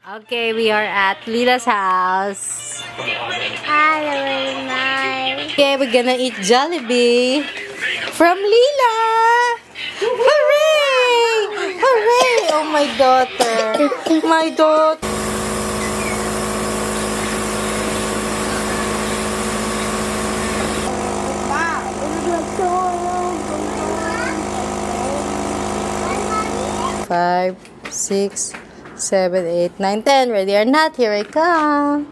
Okay, we are at Lila's house. Hello, nice. Okay, we're gonna eat Jollibee from Lila. Hooray! Hooray! Oh, my daughter. My daughter. Five, 6, 7, 8, 9, 10. Ready or not, here I come.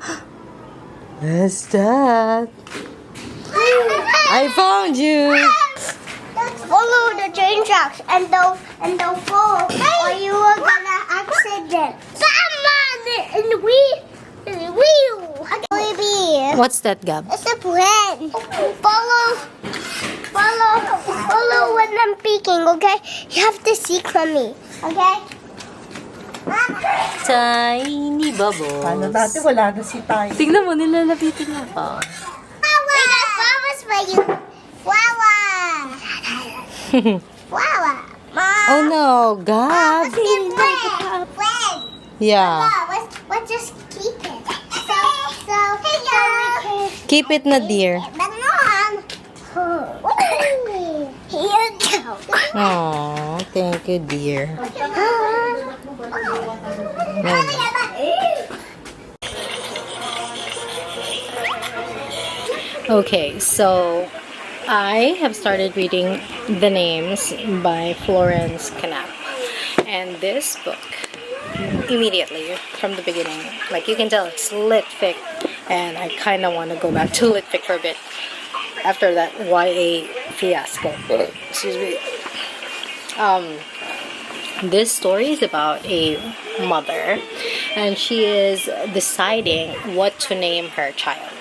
What's that? I found you. Follow the train tracks and they'll fall or you are gonna accident. Someone in the wheel. Baby. What's that, Gab? It's a plan. Follow when I'm speaking, okay? You have to seek from me, okay? Tiny bubbles. Paano dati wala na si Tay? Tingnan mo, nilalapitin mo pa. We got flowers for you. Wawa. Wawa. Mom. Oh no, Gab. Red. Yeah. Let's just keep it. So we can... Keep it na, dear. But Mom. Here you go. Oh, thank you, dear. Okay, so I have started reading The Names by Florence Knapp. And this book, immediately from the beginning, like you can tell it's lit fic, and I kind of want to go back to lit fic for a bit after that YA fiasco. Excuse me. This story is about a mother, and she is deciding what to name her child,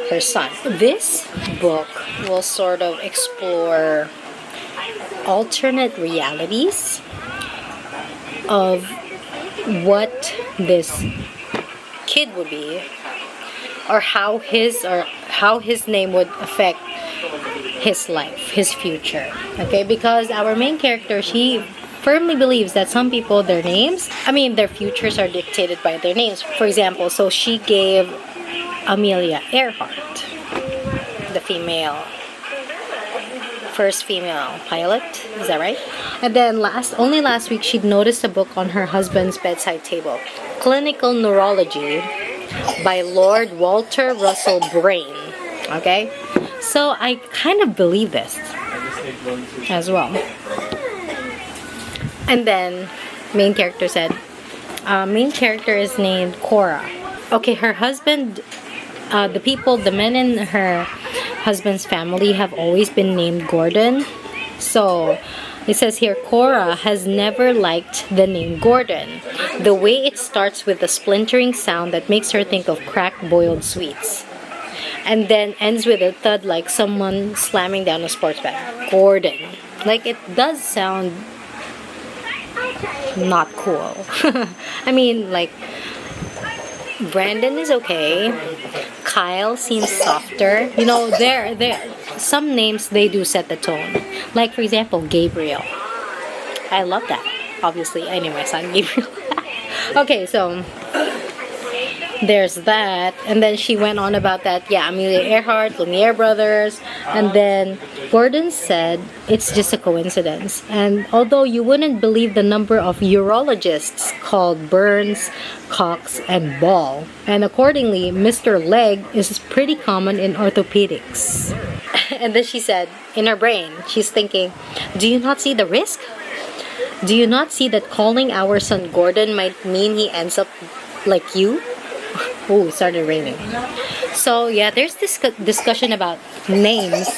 her son. This book will sort of explore alternate realities of what this kid would be, or how his name would affect his life, his future. Okay, because our main character, she firmly believes that some people, their futures are dictated by their names. For example, so she gave Amelia Earhart, the first female pilot, is that right? And then only last week she noticed a book on her husband's bedside table, Clinical Neurology by Lord Walter Russell Brain. Okay, so I kind of believe this as well. And then main character is named Cora. Okay, her husband, the men in her husband's family have always been named Gordon. So it says here, Cora has never liked the name Gordon. The way it starts with a splintering sound that makes her think of cracked boiled sweets, and then ends with a thud like someone slamming down a sports bag. Gordon. Like, it does sound not cool. I mean, like, Brandon is okay. Kyle seems softer. You know, some names, they do set the tone. Like, for example, Gabriel. I love that. Obviously, I named my son Gabriel. Okay, so there's that. And then she went on about that. Yeah, Amelia Earhart, Lumiere brothers. And then Gordon said it's just a coincidence. And although you wouldn't believe the number of urologists called Burns, Cox, and Ball. And accordingly, Mr. Leg is pretty common in orthopedics. And then she said, in her brain, she's thinking, do you not see the risk? Do you not see that calling our son Gordon might mean he ends up like you? Oh, it started raining. So yeah, there's this discussion about names,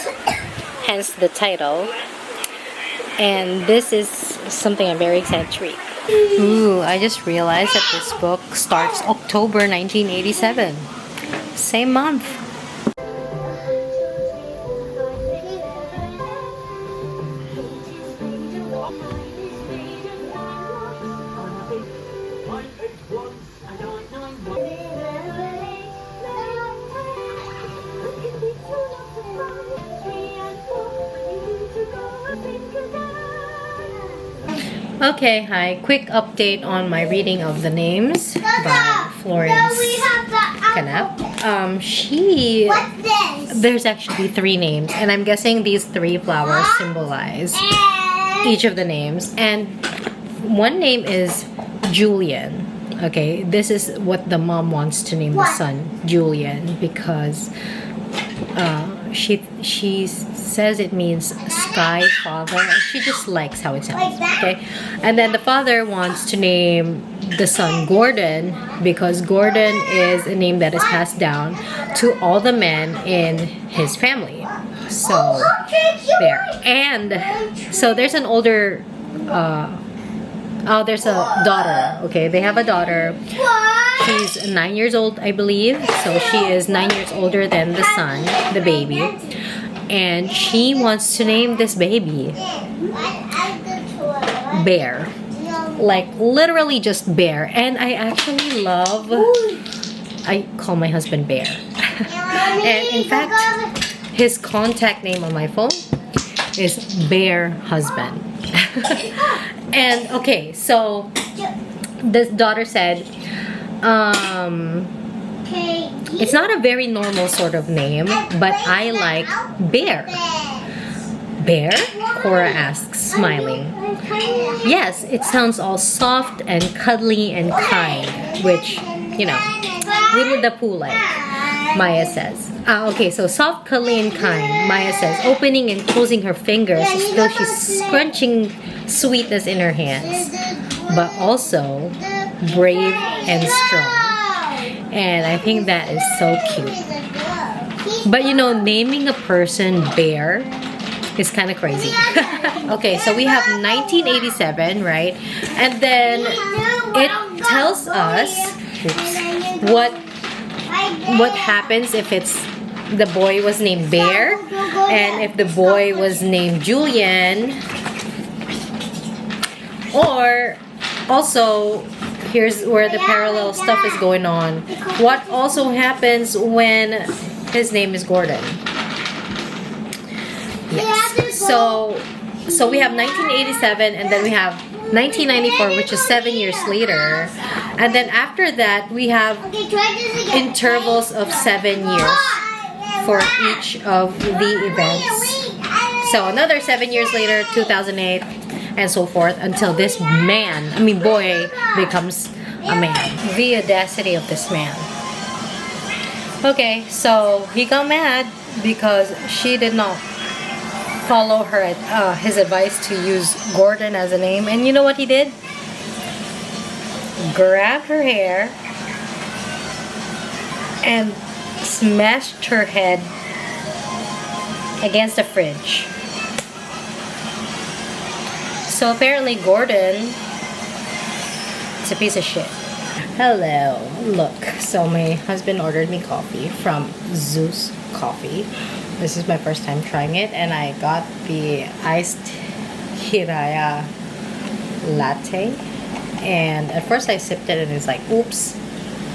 hence the title. And this is something I'm very excited to read. Ooh, I just realized that this book starts October 1987. Same month. Okay, hi. Quick update on my reading of the names by Florence Knapp. What's this? There's actually 3 names, and I'm guessing these 3 flowers symbolize each of the names. And one name is Julian. Okay, this is what the mom wants to name the son, Julian, because she says it means sky father. She just likes how it sounds. Okay, and then the father wants to name the son Gordon because Gordon is a name that is passed down to all the men in his family. So there, and so there's an older. There's a daughter. Okay, they have a daughter. She's 9 years old, I believe. So she is 9 years older than the son, the baby. And she wants to name this baby Bear. Like literally just Bear. And I actually love, I call my husband Bear. And in fact, his contact name on my phone is Bear Husband. And okay, so this daughter said, it's not a very normal sort of name, but I like Bear. Bear? Cora asks, smiling. Yes, it sounds all soft and cuddly and kind, which, you know, Winnie the Pooh like, Maya says. Okay, so soft, cuddly, and kind, Maya says, opening and closing her fingers as though she's scrunching sweetness in her hands, but also brave and strong. And I think that is so cute. But you know, naming a person Bear is kind of crazy. Okay, so we have 1987, right? And then it tells us what happens if it's the boy was named Bear and if the boy was named Julian. Or also, here's where the parallel stuff is going on. What also happens when his name is Gordon? Yes. So we have 1987 and then we have 1994, which is 7 years later. And then after that, we have intervals of 7 years for each of the events. So another 7 years later, 2008, and so forth, until this boy becomes a man. The audacity of this man. Okay, so he got mad because she did not follow his advice to use Gordon as a name. And you know what he did? Grabbed her hair and smashed her head against the fridge. So apparently Gordon is a piece of shit. Hello, look. So my husband ordered me coffee from Zeus Coffee. This is my first time trying it, and I got the iced Hiraya latte. And at first I sipped it and it's like, oops,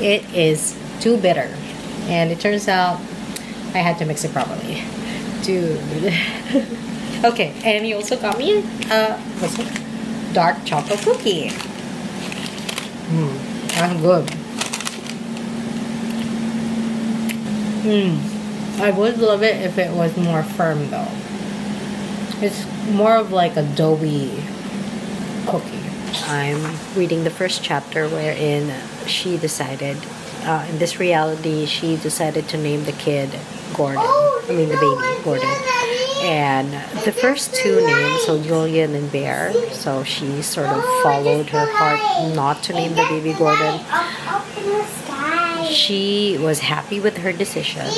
it is too bitter. And it turns out I had to mix it properly. Dude. Okay, and he also got me what's it? Dark chocolate cookie. That's good. I would love it if it was more firm though. It's more of like a doughy cookie. I'm reading the first chapter wherein she decided, in this reality, she decided to name the kid Gordon. The baby Gordon. And the first 2 names, so Julian and Bear, so she sort of followed her heart not to name the baby Gordon. She was happy with her decision,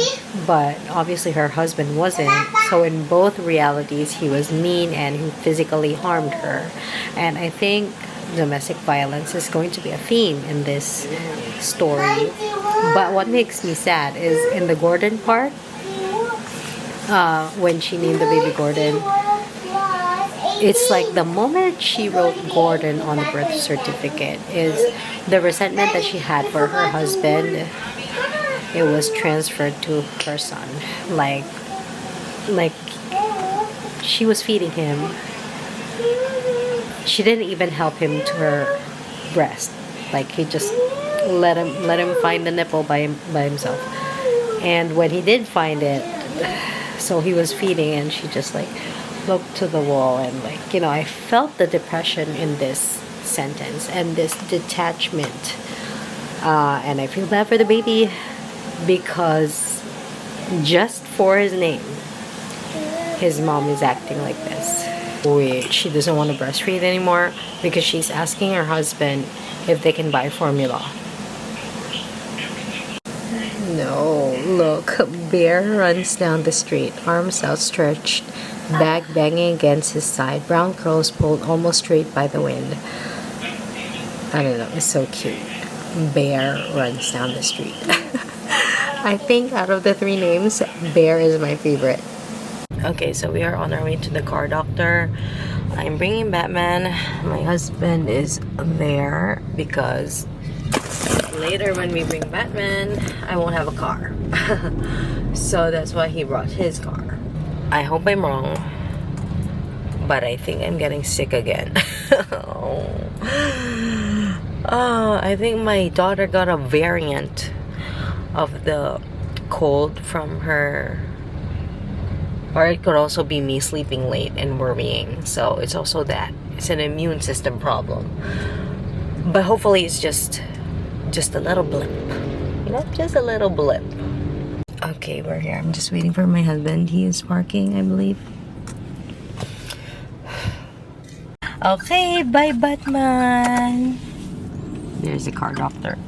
but obviously her husband wasn't. So in both realities, he was mean and he physically harmed her. And I think domestic violence is going to be a theme in this story. But what makes me sad is in the Gordon part, when she named the baby Gordon, it's like the moment she wrote Gordon on the birth certificate is the resentment that she had for her husband, it was transferred to her son. Like she was feeding him she didn't even help him to her breast. Like, he just let him find the nipple by himself. And when he did find it, so he was feeding, and she just like looked to the wall, and like, you know, I felt the depression in this sentence and this detachment. And I feel bad for the baby, because just for his name, his mom is acting like this. She doesn't want to breastfeed anymore because she's asking her husband if they can buy formula. No, look, Bear runs down the street, arms outstretched, bag banging against his side, brown curls pulled almost straight by the wind. I don't know, it's so cute. Bear runs down the street. I think out of the 3 names, Bear is my favorite. Okay, so we are on our way to the car doctor. I'm bringing Batman. My husband is there because later when we bring Batman, I won't have a car. So that's why he brought his car. I hope I'm wrong, but I think I'm getting sick again. I think my daughter got a variant of the cold from her. Or it could also be me sleeping late and worrying. So it's also that. It's an immune system problem. But hopefully it's just a little blip. You know, just a little blip. Okay, we're here. I'm just waiting for my husband. He is parking, I believe. Okay, bye Batman. There's the car doctor.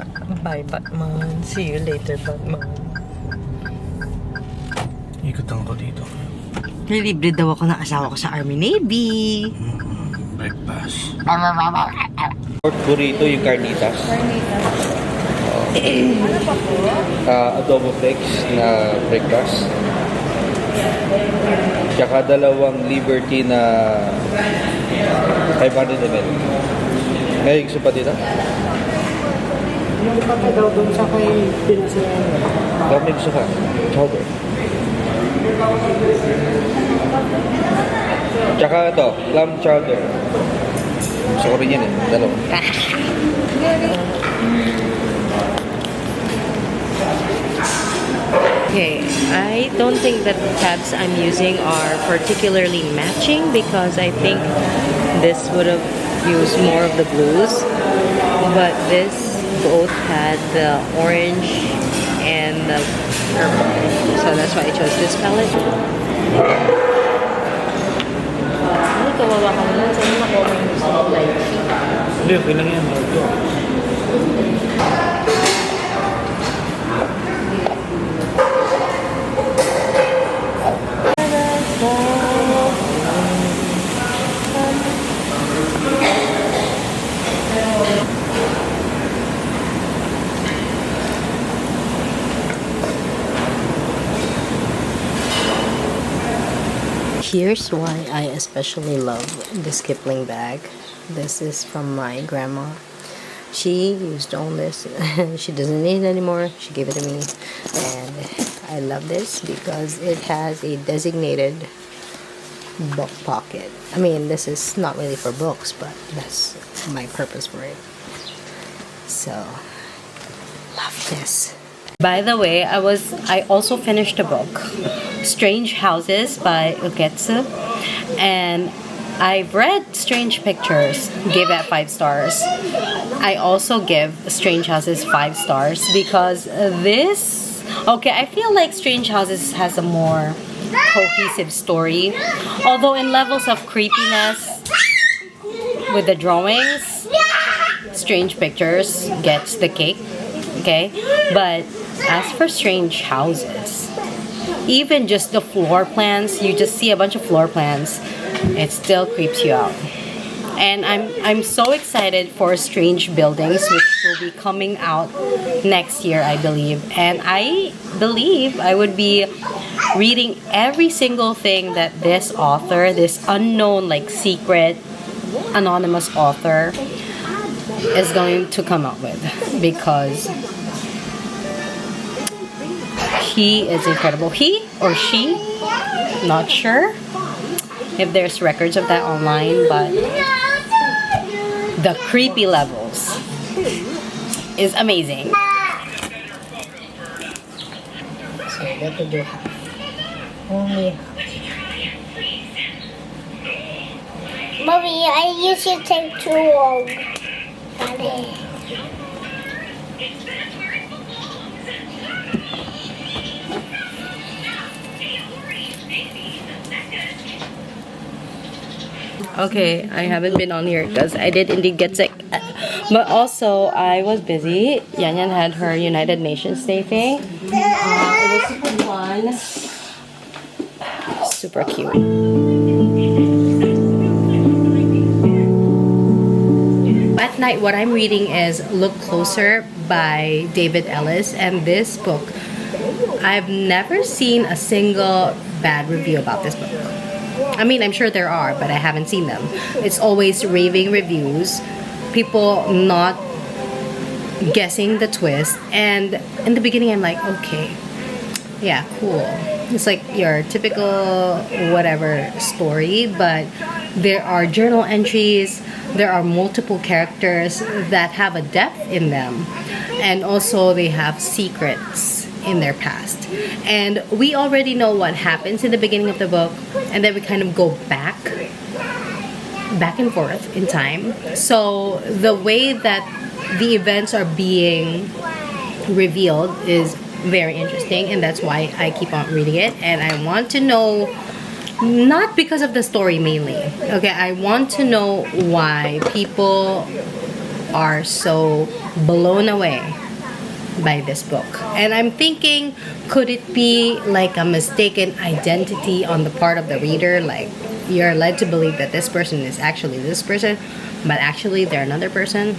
Bye Batman. See you later, Batman. Ikot lang ko dito. Nilibre daw ako ng asawa ko sa Army Navy. Breakfast. Pork burrito yung carnitas. Adobo flakes na breakfast. Tsaka 2 Liberty na 500 ml. May gusto pa dito? Yung pata daw doon sa kay pinasinan. Daw may gusto ka? Chowder. Tsaka ito, clam chowder. Gusto ko rin yan eh. 2. Okay, I don't think that the tabs I'm using are particularly matching because I think this would have used more of the blues, but this both had the orange and the purple, so that's why I chose this palette. Hindi, okay lang yan. Here's why I especially love this Kipling bag. This is from my grandma. She used to own this. She doesn't need it anymore. She gave it to me. And I love this because it has a designated book pocket. I mean, this is not really for books, but that's my purpose for it. So, love this. By the way, I also finished a book, Strange Houses by Uketsu, and I've read Strange Pictures, gave it 5 stars. I also give Strange Houses 5 stars because this, okay, I feel like Strange Houses has a more cohesive story, although in levels of creepiness with the drawings, Strange Pictures gets the cake, okay, but as for Strange Houses, even just the floor plans, you just see a bunch of floor plans, it still creeps you out. And I'm so excited for Strange Buildings, which will be coming out next year, I believe. And I believe I would be reading every single thing that this author, this unknown, like secret, anonymous author is going to come up with, because he is incredible. He or she, not sure if there's records of that online, but the creepy levels is amazing. So what to do? Only Mommy, I used to take too long. Daddy. okay, I haven't been on here because I did indeed get sick. But also, I was busy. Yan Yan had her United Nations Day thing. It was fun. Super cute. At night, what I'm reading is Look Closer by David Ellis. And this book, I've never seen a single bad review about this book. I mean, I'm sure there are, but I haven't seen them. It's always raving reviews, people not guessing the twist, and in the beginning I'm like, okay, yeah, cool. It's like your typical whatever story, but there are journal entries, there are multiple characters that have a depth in them, and also they have secrets in their past. And we already know what happens in the beginning of the book, and then we kind of go back and forth in time. So the way that the events are being revealed is very interesting, and that's why I keep on reading it. And I want to know, not because of the story mainly, okay, I want to know why people are so blown away by this book. And I'm thinking, could it be like a mistaken identity on the part of the reader? Like, you're led to believe that this person is actually this person, but actually they're another person.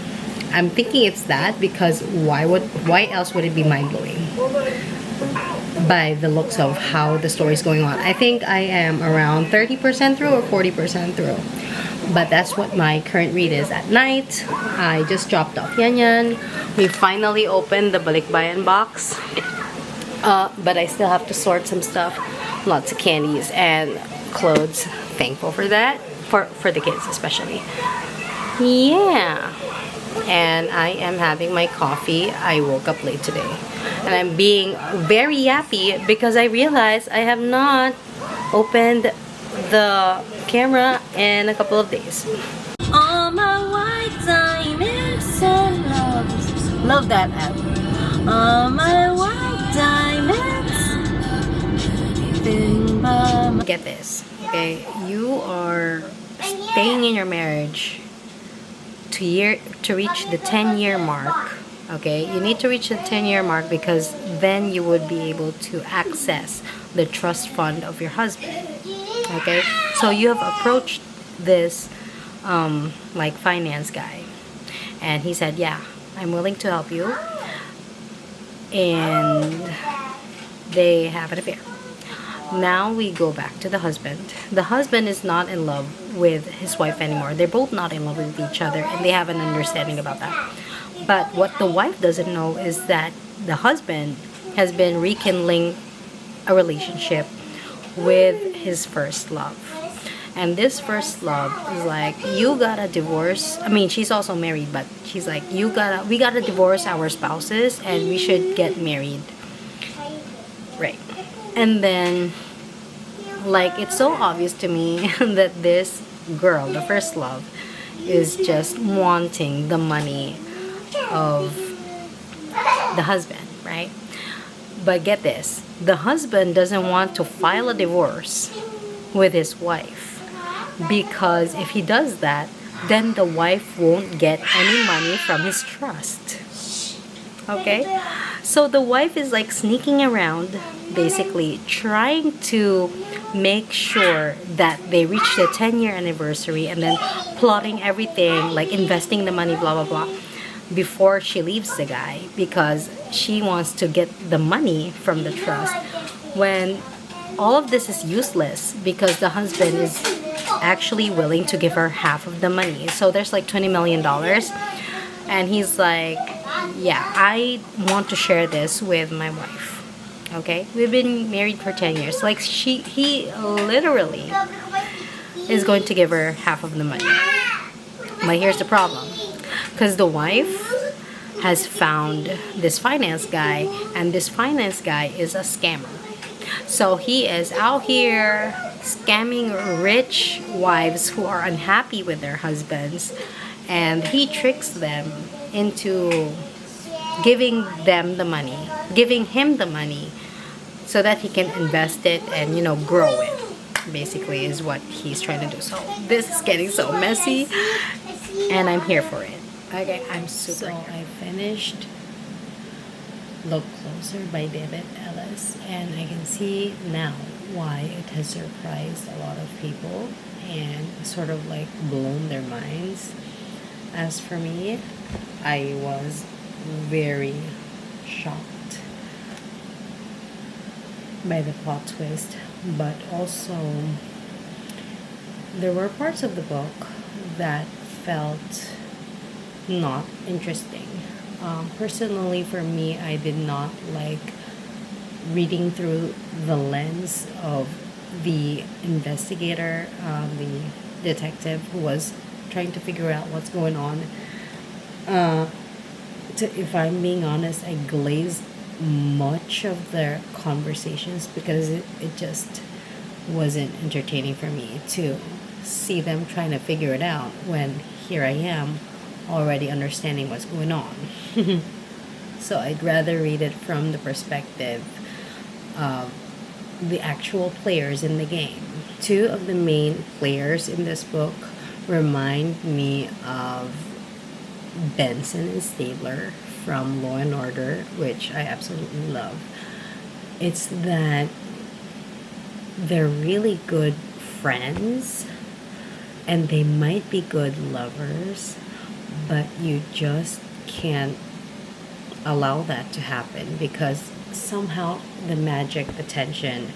I'm thinking it's that, because why else would it be mind-blowing by the looks of how the story is going on? I think I am around 30% through or 40% through. But that's what my current read is at night. I just dropped off Yan Yan. We finally opened the balikbayan box. But I still have to sort some stuff. Lots of candies and clothes. Thankful for that. For the kids especially. Yeah. And I am having my coffee. I woke up late today. And I'm being very happy because I realized I have not opened the camera in a couple of days. All my white diamonds and loves. Love that app. All my white diamonds. Get this, okay? You are staying in your marriage to reach the 10-year mark. Okay, you need to reach the 10-year mark because then you would be able to access the trust fund of your husband. Okay, so you have approached this like finance guy, and he said, yeah, I'm willing to help you, and they have an affair. Now we go back to the husband. The husband is not in love with his wife anymore. They're both not in love with each other, and they have an understanding about that. But what the wife doesn't know is that the husband has been rekindling a relationship with his first love. And this first love is like, you gotta divorce. I mean, she's also married, but she's like, we gotta divorce our spouses and we should get married. Right. And then, like, it's so obvious to me that this girl, the first love, is just wanting the money of the husband, right? But get this, the husband doesn't want to file a divorce with his wife, because if he does that, then the wife won't get any money from his trust. Okay? So the wife is like sneaking around, basically trying to make sure that they reach the 10-year anniversary, and then plotting everything, like investing the money, blah, blah, blah, before she leaves the guy, because she wants to get the money from the trust, when all of this is useless because the husband is actually willing to give her half of the money. So there's like $20 million, and he's like, yeah, I want to share this with my wife. Okay, we've been married for 10 years. Like, he literally is going to give her half of the money. But here's the problem. because the wife has found this finance guy, and this finance guy is a scammer. So he is out here scamming rich wives who are unhappy with their husbands, and he tricks them into giving him the money so that he can invest it and, you know, grow it, basically, is what he's trying to do. So this is getting so messy, and I'm here for it. Okay, I'm super here. I finished Look Closer by David Ellis, and I can see now why it has surprised a lot of people and sort of like blown their minds. As for me, I was very shocked by the plot twist, but also there were parts of the book that felt not interesting. Personally, for me, I did not like reading through the lens of the investigator, the detective who was trying to figure out what's going on. If I'm being honest, I glazed much of their conversations because it just wasn't entertaining for me to see them trying to figure it out when here I am already understanding what's going on. So I'd rather read it from the perspective of the actual players in the game. Two of the main players in this book remind me of Benson and Stabler from Law and Order, which I absolutely love. It's that they're really good friends and they might be good lovers, but you just can't allow that to happen because somehow the magic, the tension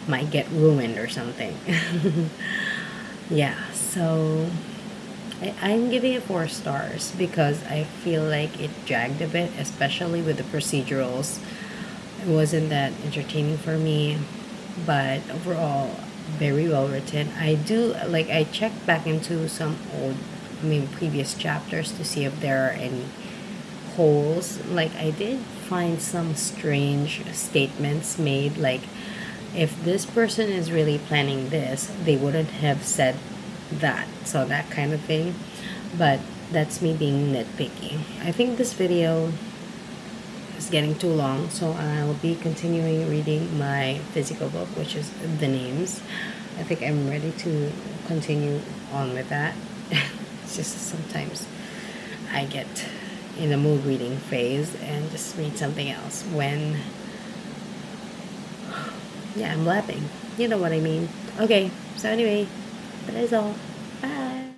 might get ruined or something. Yeah, so I'm giving it 4 stars because I feel like it dragged a bit, especially with the procedurals. It wasn't that entertaining for me, but overall, very well written. I checked back into some previous chapters to see if there are any holes. Like, I did find some strange statements made, like, if this person is really planning this, they wouldn't have said that. So that kind of thing. But that's me being nitpicky. I think this video is getting too long, so I'll be continuing reading my physical book, which is The Names. I think I'm ready to continue on with that. It's just sometimes I get in a mood reading phase and just read something else when I'm blabbing. You know what I mean. Okay, so anyway, that is all. Bye.